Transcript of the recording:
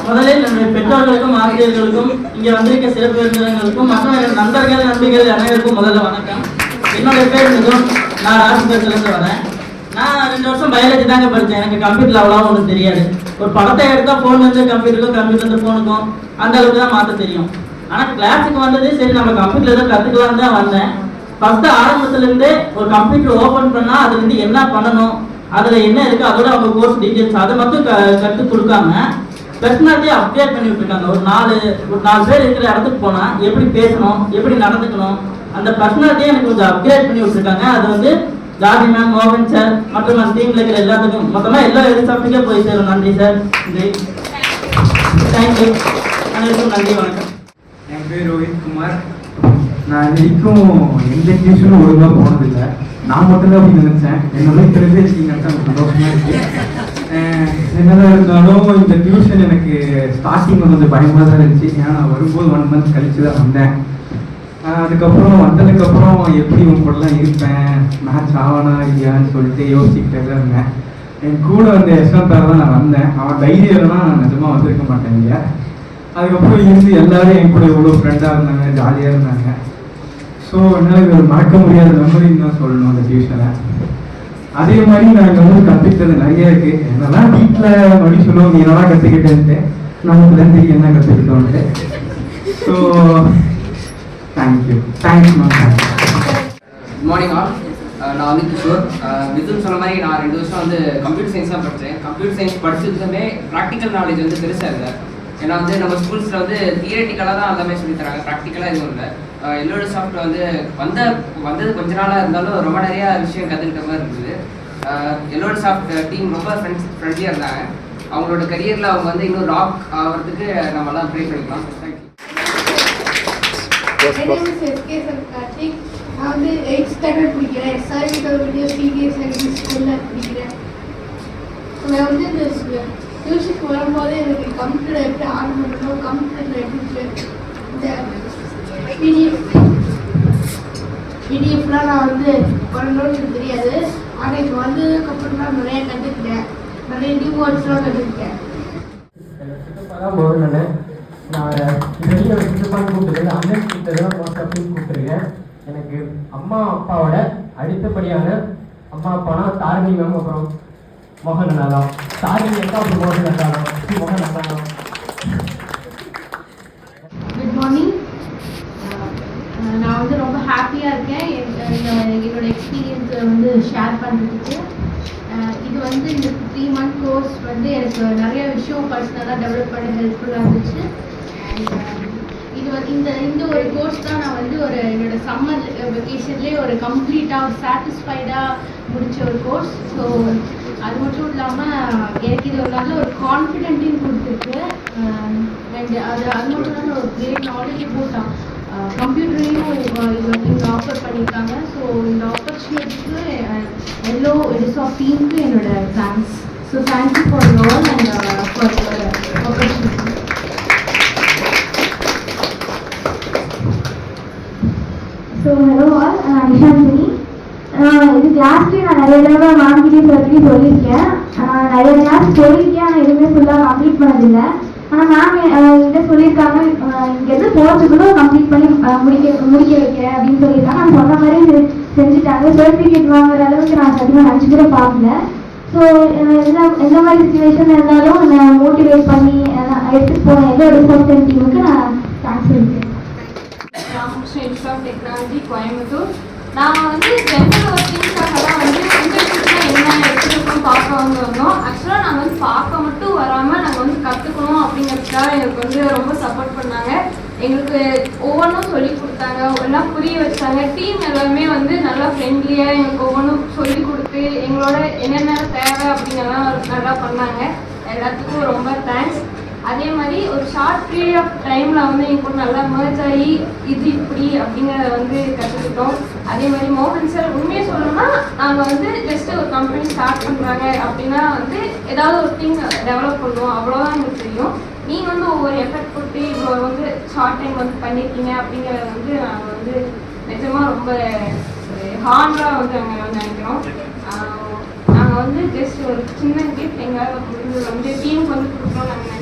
முதலில் என்னுடைய பெற்றோர்களுக்கும் ஆசிரியர்களுக்கும் இங்கே வந்திருக்க சிறப்பு விருந்தினர்களுக்கும் மற்றும் என்னுடைய நண்பர்கள் நண்பிகள் அனைவருக்கும் முதல்ல வணக்கம். என்னுடைய பேர் மிகவும், நான் ராசிபுரத்துலேருந்து வரேன். நான் 2 வருஷம் பயாலஜி தாங்க படித்தேன். எனக்கு கம்ப்யூட்டர் அவ்வளோ ஒன்றும் தெரியாது. ஒரு படத்தை எடுத்தால் ஃபோன்லேருந்து கம்ப்யூட்டருக்கும் கம்ப்யூட்டர்லேருந்து ஃபோனுக்கும் அந்த அளவுக்கு தான் மாற்ற தெரியும். ஆனால் கிளாஸுக்கு வந்தது சரி நம்ம கம்ப்யூட்டர் தான் கற்றுக்கலான்னு தான் வந்தேன். ஃபஸ்ட்டு ஆரம்பத்துலேருந்தே ஒரு கம்ப்யூட்டர் ஓப்பன் பண்ணால் அது வந்து என்ன பண்ணணும், அதில் என்ன இருக்குது, அதோட அவங்க கோர்ஸ் டீட்டெயில்ஸ் அதை மட்டும் கற்றுக் கொடுக்காம பர்சனாலிட்டியை அப்டேட் பண்ணி விட்டுருக்காங்க. ஒரு நாலு பேர் இருக்கிற இடத்துக்கு போனால் எப்படி பேசணும், எப்படி நடந்துக்கணும், அந்த பர்சனாலிட்டியை எனக்கு கொஞ்சம் அப்டேட் பண்ணி விட்டுருக்காங்க. அது வந்து ஜாதி மேம், மோகன் சார் மற்றும் அந்த டீமில் இருக்கிற எல்லாத்துக்கும் மொத்தமாக எல்லா எதிர்பார்ப்புக்கே போய் சேரும். நன்றி சார், நன்றி, தேங்க்யூ, அனைவருக்கும் நன்றி, வணக்கம். என் பேர் ரோஹித் குமார். நான் இதுக்கும் எந்த டியூஷனும் ஒழுங்காக போனதில்லை. நான் மட்டும்தான் அப்படி நினைச்சேன். என்னோட தெரிஞ்சிருக்கீங்கன்னா சந்தோஷமா இருக்கு. என்னதான் இருந்தாலும் இந்த டியூஷன் எனக்கு ஸ்டார்டிங் கொஞ்சம் பயமாக தான் இருந்துச்சு. ஏன்னா நான் வரும்போது 1 மந்த் கழிச்சு தான் வந்தேன். அதுக்கப்புறம் வந்ததுக்கப்புறம் எப்படி உங்க கூடலாம் இருப்பேன், மேட்ச் ஆவானா இல்லையான்னு சொல்லிட்டு யோசிச்சுக்கிட்டே தான் இருந்தேன். என் கூட வந்து யஷ்வந்த் தான் நான் வந்தேன். அவன் தைரியம்லாம் நான் நிஜமாக வந்திருக்க மாட்டேங்க. அதுக்கப்புறம் இருந்து எல்லாரும் என் கூட எவ்வளோ ஃப்ரெண்டாக இருந்தாங்க, ஜாலியாக இருந்தாங்க. ஸோ என்னால் இது ஒரு மறக்க முடியாத மெமரின்னு தான் சொல்லணும் அந்த டியூஷனை. அதே மாதிரி நான் இங்கே வந்து கற்றுக்கிட்டது நிறைய இருக்குது. என்னெல்லாம் வீட்டில் மறுபடி சொல்லுவோம் நீ என்னெல்லாம் கற்றுக்கிட்டேன்ட்டு, நமக்கு தான் தெரியும் என்ன கற்றுக்கிட்டோன்ட்டு. So thank you, thanks ma'am. Good morning all. நான் வந்து கிஷோர். மிதுன் சொன்ன மாதிரி நான் 2 வருஷம் வந்து கம்ப்யூட்டர் சயின்ஸ் தான் படித்தேன். கம்ப்யூட்டர் சயின்ஸ் படிச்சதுமே ப்ராக்டிக்கல் நாலேஜ் வந்து பெருசாக இல்லை. ஏன்னா வந்து நம்ம ஸ்கூல்ஸில் வந்து தியரட்டிக்கலாக தான் எல்லாமே சொல்லித் தராங்க, ப்ராக்டிக்கலாக எதுவும் இல்லை. எல்லோட சாஃப்ட் வந்து வந்தது கொஞ்ச நாளாக இருந்தாலும் ரொம்ப நிறையா விஷயம் கற்றுக்கிட்ட மாதிரி இருந்தது. எல்லோட சாஃப்ட் டீம் ரொம்ப ஃப்ரெண்ட்லியாக இருந்தாங்க. அவங்களோட கரியரில் அவங்க வந்து இன்னும் ராக் ஆகிறதுக்கு நம்மலாம் ப்ரே பண்ணிக்கலாம். நான் வந்து 8th ஸ்டாண்டர்ட் படிக்கிறேன். ஸ்கூலில் படிக்கிறேன். நான் வந்து இந்த டியூஷனுக்கு வரும்போது எனக்கு கம்ப்யூட்டர் எப்படி ஆன் பண்ணணும், கம்ப்யூட்டரில் எப்படி இந்த பிடிஎஃப்லாம் நான் வந்து பண்ணணும்னு எனக்கு தெரியாது. ஆனால் இப்போ வந்ததுக்கப்புறம் தான் நிறைய கற்றுக்கிட்டேன். நிறைய நியூ வேர்ட்ஸ்லாம் கற்றுக்கிட்டேன். நான் வெளியே சித்தப்பான்னு கூப்பிட்டுருக்கேன், அண்ணன் கிட்டதான் மோஸ்ட் அப்படின்னு கூப்பிட்டுருக்கேன். எனக்கு அம்மா அப்பாவோட அடுத்தபடியான அம்மா அப்பானா தாரிணி மேம், அப்புறம் மோகன் அண்ணாதான். தாரிணி அக்கா, அப்புறம் மோகன் அண்ணாதான், மோகன் அண்ணாதான். Good morning. நான் வந்து ரொம்ப ஹாப்பியாக இருக்கேன் என்னோட எக்ஸ்பீரியன்ஸை வந்து ஷேர் பண்ணுறதுக்கு. இது வந்து இந்த 3 month கோர்ஸ் வந்து எனக்கு நிறைய விஷயம் பர்சனலாக டெவலப் பண்ண ஹெல்ப்ஃபுல்லாக இருந்துச்சு. இது வந்து இந்த ஒரு கோர்ஸ் தான் நான் வந்து என்னோட சம்மர் வெக்கேஷன்லேயே ஒரு கம்ப்ளீட்டாக சாட்டிஸ்ஃபைடாக முடித்த ஒரு கோர்ஸ். ஸோ அது மட்டும் இல்லாமல் எனக்கு இது ஒரு நல்ல ஒரு கான்ஃபிடென்ட்டையும் கொடுத்துருக்கு. அண்ட் அது மட்டும் இல்லாமல் ஒரு கிரேட் நாலேஜ் போட்டான் கம்ப்யூட்டரையும் இங்கே ஆஃபர் பண்ணியிருக்காங்க. ஸோ இந்த ஆப்பர்ச்சுனிட்டிக்கு எல்லோ எடிசாஃப் டீமுக்கு என்னோட thanks. So thank you for all and for opportunity. So hello all, Nishanthini. இது கிளாஸ்லேயே நான் நிறைய தடவை வாங்கிட்டே சொல்லியிருக்கேன். நிறைய கிளாஸ் போயிருக்கேன், ஆனால் எதுவுமே ஃபுல்லாக கம்ப்ளீட் பண்ணதில்லை. ஆனால் மேம் என்கிட்ட சொல்லியிருக்காங்க, இங்கேருந்து போகிறதுக்குள்ள கம்ப்ளீட் பண்ணி முடிக்க வைக்கிறேன் அப்படின்னு சொல்லியிருக்காங்க. நான் சொன்ன மாதிரி செஞ்சுட்டாங்க. சர்டிஃபிகேட் வாங்குற அளவுக்கு நான் சத்தியமாக நினச்சி கூட பார்க்கல. ஸோ எந்த மாதிரி சுச்சுவேஷன் இருந்தாலும் நான் மோட்டிவேட் பண்ணி எடுத்துகிட்டு போன எல்லா ரிசர்ச் டீமுக்கு நான் தேங்க்ஸ் சொல்லியிருக்கேன். Ramakrishna institute of technology, Coimbatore. நான் வந்து ஜென்ரல் ஒர்க்கிங்காக தான் வந்து இன்டர்ன்ஷிப்லாம் என்ன எடுத்துருக்கோம் பார்க்க வந்தோம். ஆக்சுவலாக நாங்கள் வந்து பார்க்க மட்டும் வராமல் நாங்கள் வந்து கற்றுக்கணும் அப்படிங்கிறதுக்காக எங்களுக்கு வந்து ரொம்ப சப்போர்ட் பண்ணாங்க. எங்களுக்கு ஒவ்வொன்றும் சொல்லி கொடுத்தாங்க, எல்லாம் புரிய வச்சாங்க. டீம் எல்லாருமே வந்து நல்லா ஃப்ரெண்ட்லியாக எங்களுக்கு ஒவ்வொன்றும் சொல்லி கொடுத்து எங்களோட என்னென்ன தேவை அப்படிங்கிறலாம் நல்லா பண்ணாங்க. எல்லாத்துக்கும் ரொம்ப தேங்க்ஸ். அதே மாதிரி ஒரு ஷார்ட் பீரியட் ஆஃப் டைமில் வந்து எங்க கூட நல்லா மர்ஜ் ஆகி இது இப்படி அப்படிங்கிறத வந்து கற்றுக்கிட்டோம். அதே மாதிரி மோகன் சார் உண்மையை சொல்லணும்னா நாங்கள் வந்து ஜஸ்ட் ஒரு கம்பெனி ஸ்டார்ட் பண்ணுறாங்க அப்படின்னா வந்து ஏதாவது ஒரு திங் டெவலப் பண்ணுவோம், அவ்வளோதான் எங்களுக்கு தெரியும். நீங்கள் வந்து ஒவ்வொரு எஃபெக்ட் போட்டு இவ்வளோ வந்து ஷார்ட் டைம் வந்து பண்ணியிருக்கீங்க அப்படிங்கிறத வந்து நாங்கள் வந்து நிஜமாக ரொம்ப ஹார்டாக வந்து நாங்கள் வந்து நினைக்கிறோம். நாங்கள் வந்து ஜஸ்ட் ஒரு சின்ன கிஃப்ட் எங்களால் வந்து டீமுக்கு வந்து கொடுக்குறோம் நாங்கள்